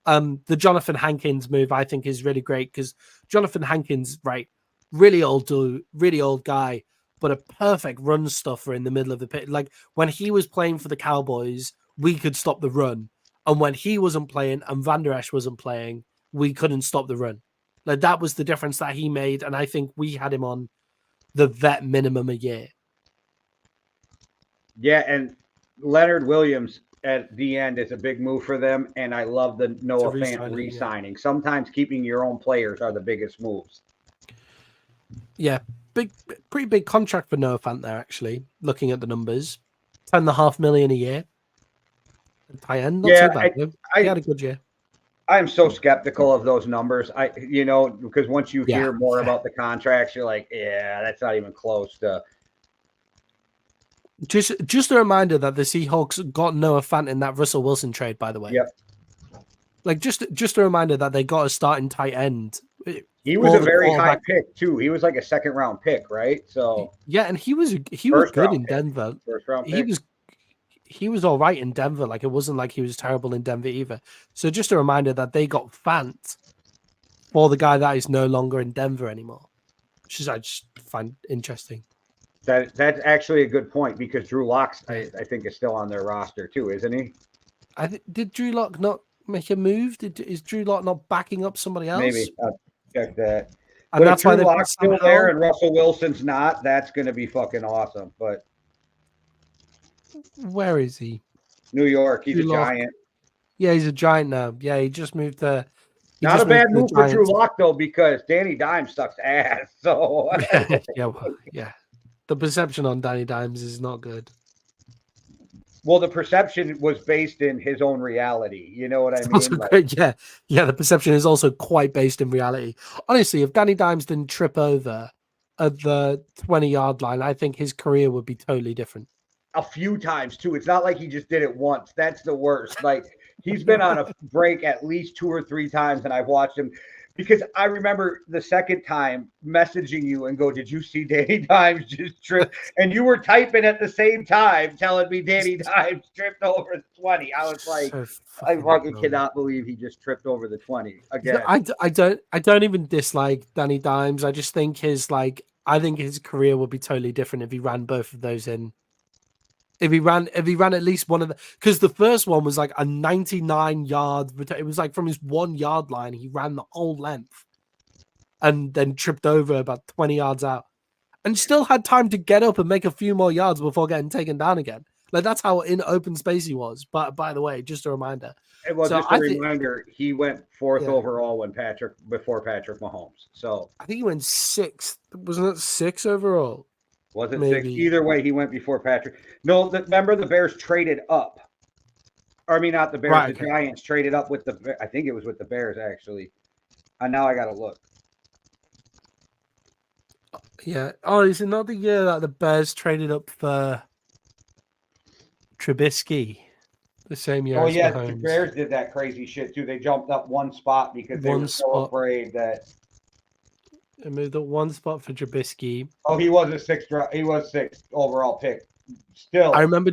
The Jonathan Hankins move, I think, is really great because Jonathan Hankins, right, really old dude, really old guy, but a perfect run stuffer in the middle of the pit. Like when he was playing for the Cowboys, we could stop the run. And when he wasn't playing and Van Der Esch wasn't playing, we couldn't stop the run. Like that was the difference that he made. And I think we had him on the vet minimum a year.
Yeah, and Leonard Williams at the end is a big move for them. And I love the Noah Fant re-signing. Yeah. Sometimes keeping your own players are the biggest moves.
Yeah, pretty big contract for Noah Fant there, actually, looking at the numbers. $10.5 million a year. Tight end, not too bad. He had a good year.
I am so skeptical of those numbers. Because once you hear more about the contracts, you're like, yeah, that's not even close to.
Just a reminder that the Seahawks got Noah Fant in that Russell Wilson trade, by the way.
Yep.
Like just a reminder that they got a starting tight end.
He was a very high pick too. He was like a second-round pick, right? So
yeah, and he was good in Denver.
First-round pick.
He was all right in Denver. Like it wasn't like he was terrible in Denver either. So just a reminder that they got Fant for the guy that is no longer in Denver anymore, which is I just find interesting.
That's actually a good point because Drew Lock, I think, is still on their roster too, isn't he?
Did Drew Lock not make a move? Is Drew Lock not backing up somebody else?
Maybe. I'll check that.
And
but
that's
if Drew Lock's still there and Russell Wilson's not, that's going to be fucking awesome. But
where is he?
New York. He's a Giant.
Yeah, he's a Giant now. Yeah, he just moved there.
Not a bad move for Drew Lock though, because Danny Dimes sucks ass. So
yeah. The perception on Danny Dimes is not good.
Well, the perception was based in his own reality. You know what I mean?
Also yeah. The perception is also quite based in reality. Honestly, if Danny Dimes didn't trip over at the 20-yard line, I think his career would be totally different.
A few times too. It's not like he just did it once. That's the worst. Like he's been on a break at least 2 or 3 times, and I've watched him. Because I remember the second time messaging you and go, did you see Danny Dimes just trip? And you were typing at the same time telling me Danny Dimes tripped over the 20. I was like, I fucking cannot believe he just tripped over the 20 again.
I don't even dislike Danny Dimes. I just think I think his career would be totally different if he ran both of those in. If he ran at least one of the, because the first one was like a 99-yard, it was like from his 1-yard line, he ran the whole length and then tripped over about 20 yards out and still had time to get up and make a few more yards before getting taken down again. Like that's how in open space he was. But by the way, just a reminder.
Well, so just a reminder, he went 4th overall before Patrick Mahomes. So
I think he went 6th. Wasn't it 6 overall?
Wasn't maybe 6. Either way, he went before Patrick. No, remember the Bears traded up. Or, I mean, not the Bears. Right, the Giants traded up with the. I think it was with the Bears actually. And now I got to look.
Yeah. Oh, is it not the year that the Bears traded up for Trubisky? The same year.
Oh yeah, the Bears did that crazy shit too. They jumped up 1 spot because they were so afraid that.
They moved up 1 spot for Trubisky.
Oh, he was a 6th. He was 6th overall pick. Still,
I remember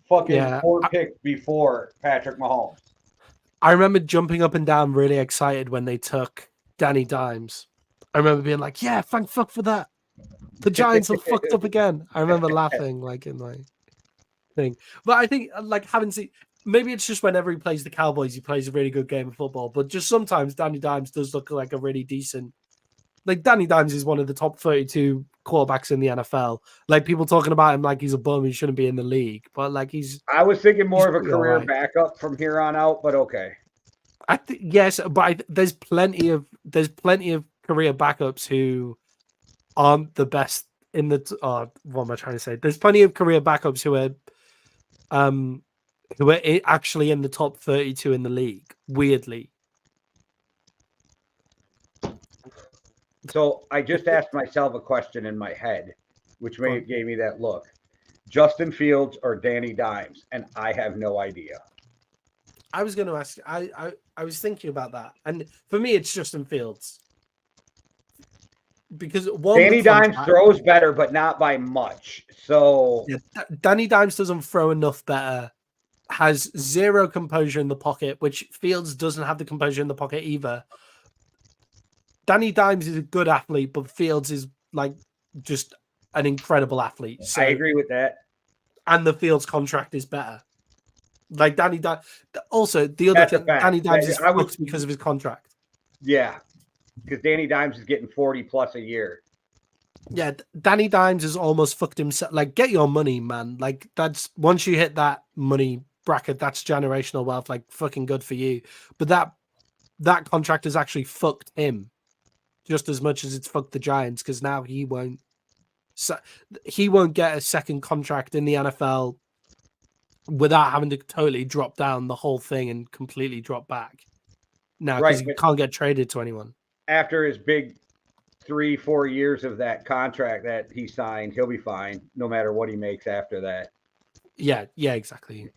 4 picks before Patrick Mahomes.
I remember jumping up and down, really excited when they took Danny Dimes. I remember being like, "Yeah, thank fuck for that." The Giants are fucked up again. I remember laughing like in my thing, but I think having seen. Maybe it's just whenever he plays the Cowboys, he plays a really good game of football. But just sometimes Danny Dimes does look like a really decent. Like Danny Dimes is one of the top 32 quarterbacks in the NFL. Like people talking about him like he's a bum, he shouldn't be in the league. But like
I was thinking more of a career backup from here on out, but okay.
I think yes, but there's plenty of career backups who aren't the best in the. What am I trying to say? There's plenty of career backups who are actually in the top 32 in the league. Weirdly.
So I just asked myself a question in my head, which gave me that look. Justin Fields or Danny Dimes, and I have no idea.
I was going to ask. I was thinking about that, and for me, it's Justin Fields because
Danny Dimes throws better, but not by much. So
yeah, Danny Dimes doesn't throw enough better. Has zero composure in the pocket, which Fields doesn't have the composure in the pocket either. Danny Dimes is a good athlete, but Fields is like just an incredible athlete. So
I agree with that.
And the Fields contract is better. Like Danny Dimes. Also, the other thing, Danny Dimes is fucked because of his contract.
Yeah, because Danny Dimes is getting 40 plus a year.
Yeah, Danny Dimes has almost fucked himself. Like, get your money, man. Like, that's once you hit that money bracket, that's generational wealth. Like, fucking good for you. But that contract has actually fucked him just as much as it's fucked the Giants, because now he won't get a second contract in the NFL without having to totally drop down the whole thing and completely drop back. Now, because he can't get traded to anyone.
After his big 3-4 years of that contract that he signed, he'll be fine no matter what he makes after that.
Yeah, exactly.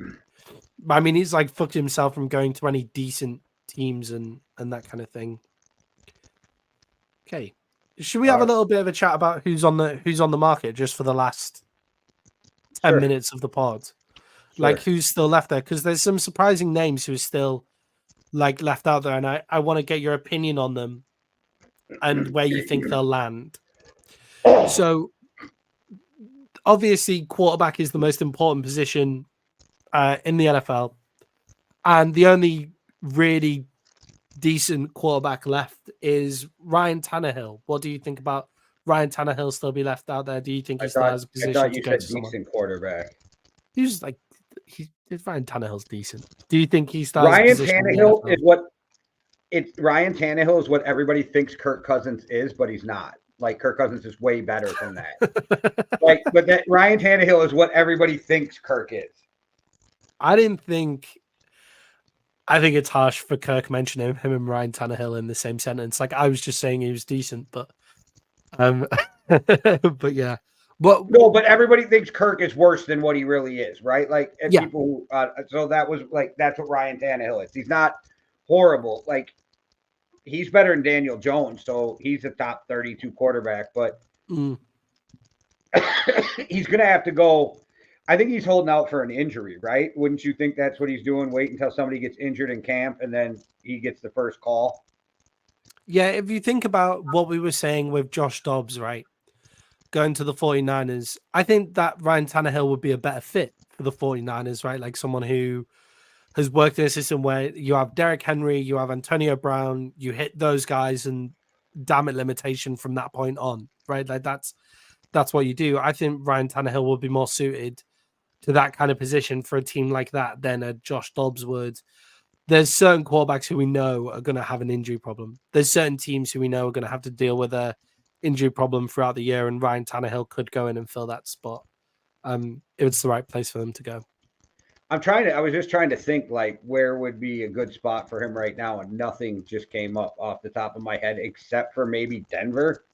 I mean, he's like fucked himself from going to any decent teams and that kind of thing. Okay. Should we have a little bit of a chat about who's on the market just for the last 10 minutes of the pod? Sure. Like, who's still left there? Because there's some surprising names who are still like left out there, and I want to get your opinion on them and where you think they'll land. So, obviously, quarterback is the most important position in the NFL, and the only really decent quarterback left is Ryan Tannehill. What do you think about Ryan Tannehill still be left out there? Do you think he still has a position to go to someone?
Decent quarterback.
He's like, Ryan Tannehill's decent. Do you think he still
Ryan Tannehill is what everybody thinks Kirk Cousins is, but he's not. Like, Kirk Cousins is way better than that. But that Ryan Tannehill is what everybody thinks Kirk is.
I think it's harsh for Kirk mentioning him and Ryan Tannehill in the same sentence. Like, I was just saying he was decent, but but yeah.
But everybody thinks Kirk is worse than what he really is, right? Like, people who, so that was like, that's what Ryan Tannehill is. He's not horrible. Like, he's better than Daniel Jones, so he's a top 32 quarterback, but he's going to have to go. I think he's holding out for an injury, right? Wouldn't you think that's what he's doing? Wait until somebody gets injured in camp and then he gets the first call?
Yeah, if you think about what we were saying with Josh Dobbs, right? Going to the 49ers, I think that Ryan Tannehill would be a better fit for the 49ers, right? Like someone who has worked in a system where you have Derrick Henry, you have Antonio Brown, you hit those guys and damn it, limitation from that point on, right? Like that's what you do. I think Ryan Tannehill would be more suited to that kind of position for a team like that than a Josh Dobbs would. There's certain quarterbacks who we know are going to have an injury problem. There's certain teams who we know are going to have to deal with a injury problem throughout the year, and Ryan Tannehill could go in and fill that spot. It's the right place for them to go.
I was just trying to think, like, where would be a good spot for him right now, and nothing just came up off the top of my head except for maybe Denver.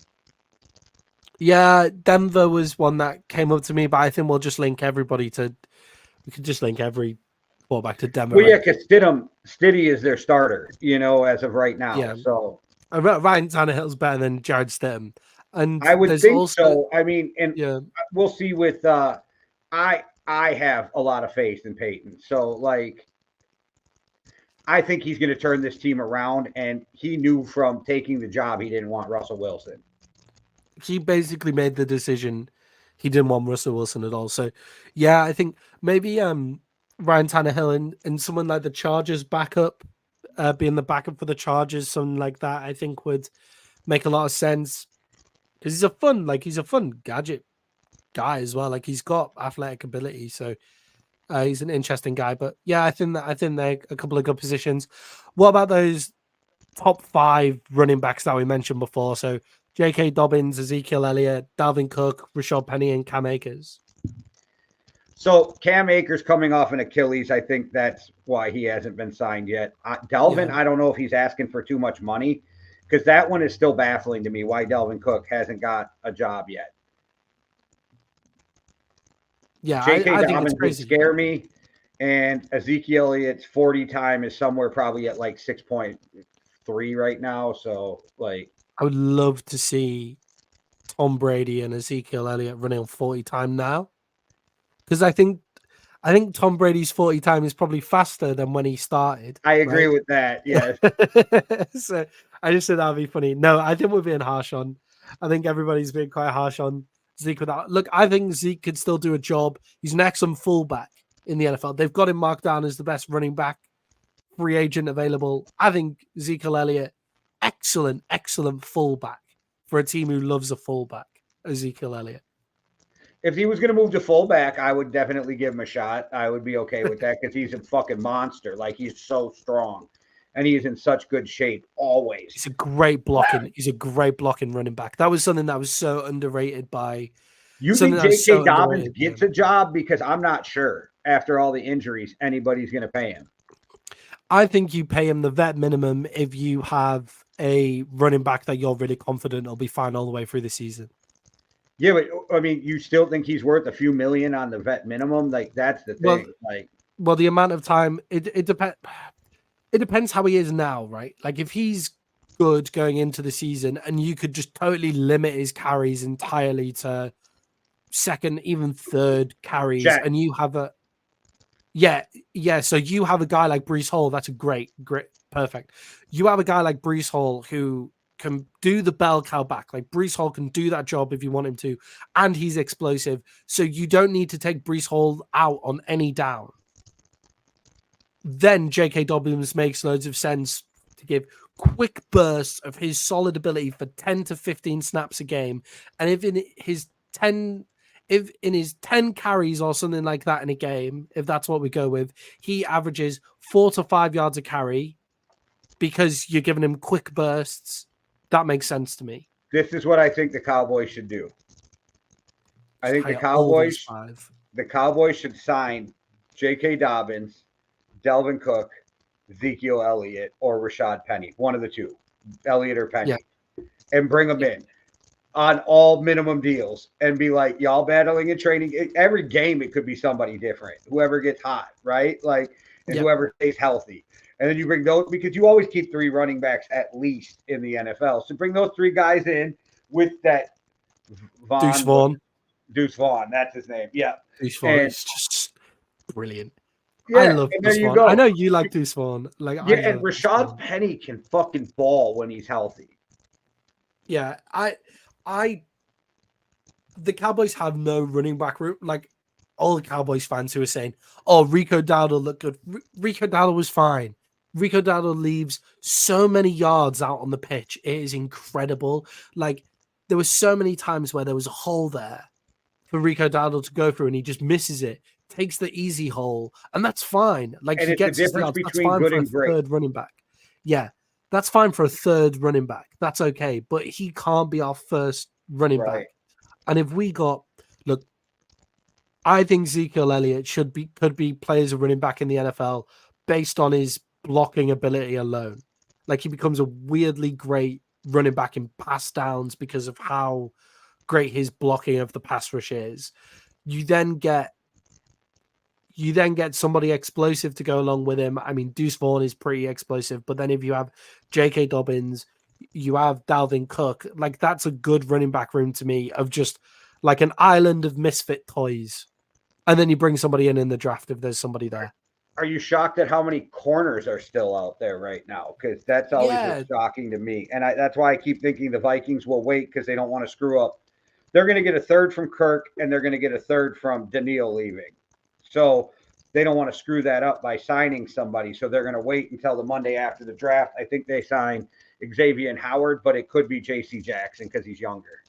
Yeah, Denver was one that came up to me, but I think we'll just link everybody to. We could just link every quarterback to Denver.
Well, yeah, because Stiddy is their starter, as of right now. Yeah. So
Ryan Tannehill's better than Jared Stidham, and
I would think so. I mean, and we'll see with. I have a lot of faith in Peyton, so like, I think he's going to turn this team around, and he knew from taking the job he didn't want Russell Wilson.
He basically made the decision he didn't want Russell Wilson at all. So, yeah, I think maybe Ryan Tannehill and someone like the Chargers backup, being the backup for the Chargers, something like that, I think would make a lot of sense because he's a fun gadget guy as well. Like, he's got athletic ability, so he's an interesting guy. But yeah, I think they're a couple of good positions. What about those top 5 running backs that we mentioned before? So J.K. Dobbins, Ezekiel Elliott, Dalvin Cook, Rashad Penny, and Cam Akers.
So Cam Akers coming off an Achilles, I think that's why he hasn't been signed yet. Dalvin, I don't know if he's asking for too much money, because that one is still baffling to me why Dalvin Cook hasn't got a job yet.
Yeah,
J.K.
I think
Dobbins
it's crazy.
Would scare me. And Ezekiel Elliott's 40 time is somewhere probably at like 6.3 right now. So like,
I would love to see Tom Brady and Ezekiel Elliott running on 40 time now, because I think Tom Brady's 40 time is probably faster than when he started.
I agree
right?
with that. Yes.
So I just said that'd be funny. No, I think we're being harsh on. I think everybody's being quite harsh on Zeke with that. Look, I think Zeke could still do a job. He's an excellent fullback in the NFL. They've got him marked down as the best running back free agent available. I think Ezekiel Elliott, excellent fullback for a team who loves a fullback. Ezekiel Elliott.
If he was going to move to fullback, I would definitely give him a shot. I would be okay with that because he's a fucking monster. Like, he's so strong and he's in such good shape always.
He's a great blocking. He's a great blocking running back. That was something that was so underrated by.
You think J.K. Dobbins gets a job? Because I'm not sure after all the injuries anybody's going to pay him.
I think you pay him the vet minimum if you have a running back that you're really confident will be fine all the way through the season.
Yeah, but I mean, you still think he's worth a few million on the vet minimum? Like, that's the thing.
Well, the amount of time it depends. It depends how he is now, right? Like, if he's good going into the season, and you could just totally limit his carries entirely to second, even third carries, and you have a so you have a guy like Breece Hall. That's a great, perfect. You have a guy like Breece Hall who can do the bell cow back. Like, Breece Hall can do that job if you want him to, and he's explosive. So you don't need to take Breece Hall out on any down. Then J.K. Dobbins makes loads of sense to give quick bursts of his solid ability for 10 to 15 snaps a game. And if in his 10 carries or something like that in a game, if that's what we go with, he averages 4 to 5 yards a carry because you're giving him quick bursts. That makes sense to me.
This is what I think the Cowboys should do. I think the Cowboys should sign J.K. Dobbins, Delvin Cook, Ezekiel Elliott, or Rashad Penny. One of the two, Elliott or Penny, and bring them in on all minimum deals and be like, y'all battling and training. Every game, it could be somebody different. Whoever gets hot, right? Like, and whoever stays healthy. And then you bring those, because you always keep 3 running backs at least in the NFL. So bring those 3 guys in with that Deuce Vaughn, that's his name. Yeah.
Deuce Vaughn is just brilliant.
Yeah,
I love Deuce Vaughn. I know you like Deuce Vaughn. Like,
and Rashad Penny can fucking ball when he's healthy.
Yeah, the Cowboys have no running back room. Like, all the Cowboys fans who are saying, "Oh, Rico Dowdle looked good." Rico Dowdle was fine. Rico Dowdle leaves so many yards out on the pitch. It is incredible. Like, there were so many times where there was a hole there for Rico Dowdle to go through, and he just misses it. Takes the easy hole, and that's fine. Like,
and
he gets the yards. That's fine for a third running back. Yeah, that's fine for a third running back. That's okay, but he can't be our first running back. And if we got, look, I think Ezekiel Elliott could be played as a running back in the NFL based on his blocking ability alone. Like, he becomes a weirdly great running back in pass downs because of how great his blocking of the pass rush is. You then get somebody explosive to go along with him. I mean, Deuce Vaughn is pretty explosive, but then if you have J.K. Dobbins, you have Dalvin Cook, like, that's a good running back room to me of just like an island of misfit toys. And then you bring somebody in the draft if there's somebody there.
Are you shocked at how many corners are still out there right now? Because that's always just shocking to me. And that's why I keep thinking the Vikings will wait because they don't want to screw up. They're going to get a third from Kirk, and they're going to get a third from Daniil leaving. So they don't want to screw that up by signing somebody. So they're going to wait until the Monday after the draft. I think they sign Xavier and Howard, but it could be J.C. Jackson because he's younger.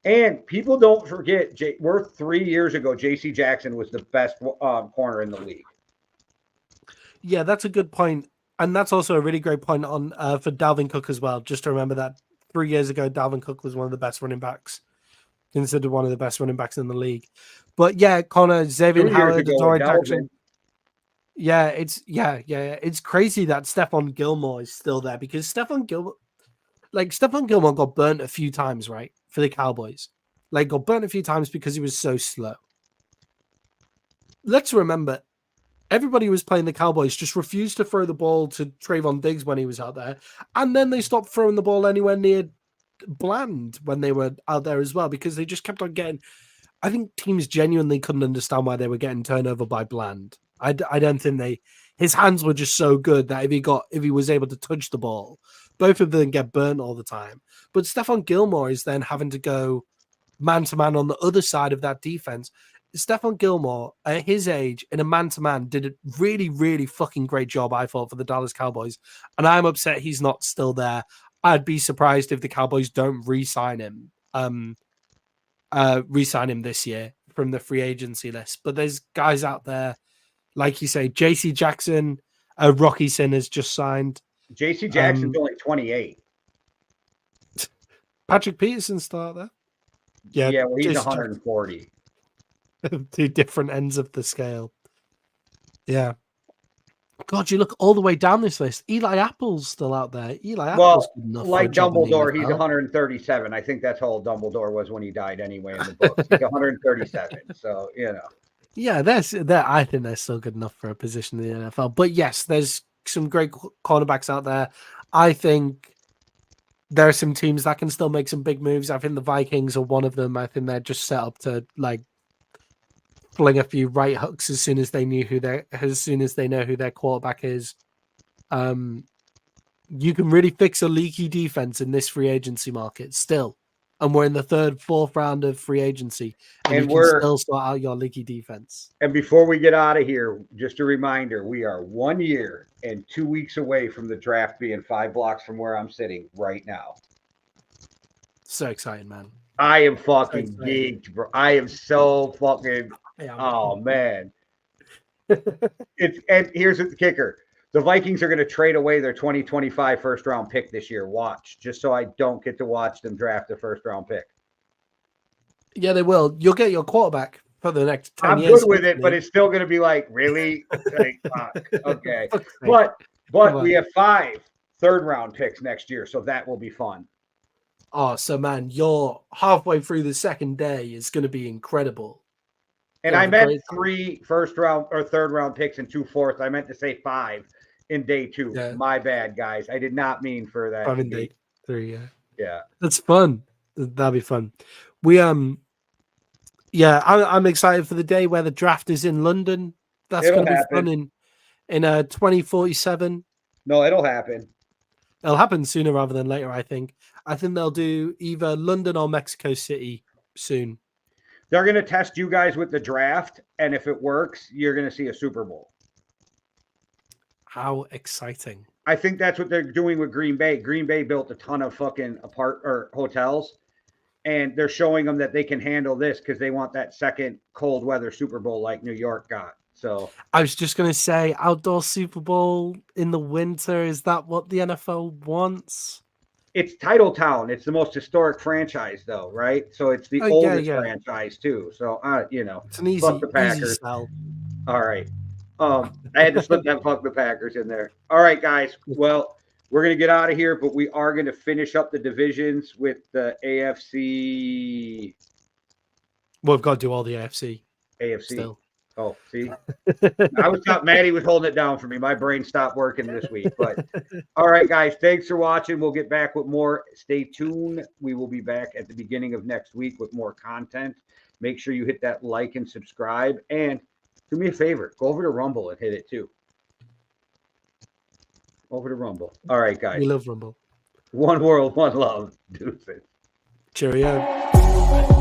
And people don't forget, we're 3 years ago, J.C. Jackson was the best corner in the league.
Yeah, that's a good point. And that's also a really great point on for Dalvin Cook as well. Just to remember that 3 years ago, Dalvin Cook was one of the best running backs, considered one of the best running backs in the league. But yeah, Connor, Xavier Howard, Adoree Jackson. Yeah, it's crazy that Stephon Gilmore is still there because Stephon Gilmore got burnt a few times, right, for the Cowboys. Like, got burnt a few times because he was so slow. let's remember, everybody was playing the Cowboys, just refused to throw the ball to Trayvon Diggs when he was out there. And then they stopped throwing the ball anywhere near Bland when they were out there as well, because they just kept on getting. I think teams genuinely couldn't understand why they were getting turned over by Bland. I don't think his hands were just so good that if he was able to touch the ball, both of them get burnt all the time. But Stephon Gilmore is then having to go man to man on the other side of that defense. Stephon Gilmore, at his age, in a man to man, did a really, really fucking great job, I thought, for the Dallas Cowboys. And I'm upset he's not still there. I'd be surprised if the Cowboys don't re-sign him this year from the free agency list. But there's guys out there, like you say, JC Jackson, Rocky Sin has just signed.
JC Jackson's only 28.
Patrick Peterson's still out there.
Yeah, well, he's 140.
Two different ends of the scale. Yeah. God, you look all the way down this list. Eli Apple's still out there. Apple's good enough
like Dumbledore, he's 137. I think that's how old Dumbledore was when he died anyway in the books. He's 137. So,
Yeah, I think they're still good enough for a position in the NFL. But yes, there's some great cornerbacks out there. I think there are some teams that can still make some big moves. I think the Vikings are one of them. I think they're just set up to fling a few right hooks as soon as they know who their quarterback is. You can really fix a leaky defense in this free agency market still. And we're in the 3rd, 4th round of free agency. And you can still sort out your leaky defense.
And before we get out of here, just a reminder, we are 1 year and 2 weeks away from the draft being 5 blocks from where I'm sitting right now.
So exciting, man.
I am fucking geeked, bro. I am so fucking man. And here's the kicker. The Vikings are going to trade away their 2025 first round pick this year. Watch, just so I don't get to watch them draft a first round pick.
Yeah, they will. You'll get your quarterback for the next 10 years.
I'm good with it, but it's still going to be like, really? Fuck. Okay. But we have 5 third round picks next year, so that will be fun.
Oh, so man, you're halfway through the second day is going to be incredible.
And I meant 3 first round or third round picks and 2 fourths. I meant to say 5 in day 2. Yeah. My bad, guys. I did not mean for that.
5 in day 3.
Yeah.
That's fun. That'll be fun. I'm excited for the day where the draft is in London. That's going to be fun in 2047.
No, it'll happen.
It'll happen sooner rather than later, I think. I think they'll do either London or Mexico City soon.
They're going to test you guys with the draft, and if it works, you're going to see a Super Bowl.
How exciting.
I think that's what they're doing with Green Bay. Green Bay built a ton of fucking hotels, and they're showing them that they can handle this because they want that second cold weather Super Bowl like New York got. So
I was just going to say, outdoor Super Bowl in the winter, is that what the NFL wants?
It's Title Town. It's the most historic franchise, though, right? So it's the oldest franchise too. So
it's an easy,
fuck the Packers.
Easy sell.
All right. I had to slip that fuck the Packers in there. All right, guys. Well, we're gonna get out of here, but we are gonna finish up the divisions with the AFC.
Well, we've got to do all the AFC.
Still. Oh, see, I was thought Maddie was holding it down for me. My brain stopped working this week. But all right, guys, thanks for watching. We'll get back with more. Stay tuned. We will be back at the beginning of next week with more content. Make sure you hit that like and subscribe. And do me a favor, go over to Rumble and hit it too. Over to Rumble. All right, guys.
We love Rumble.
One world, one love. Deuces.
Cheerio.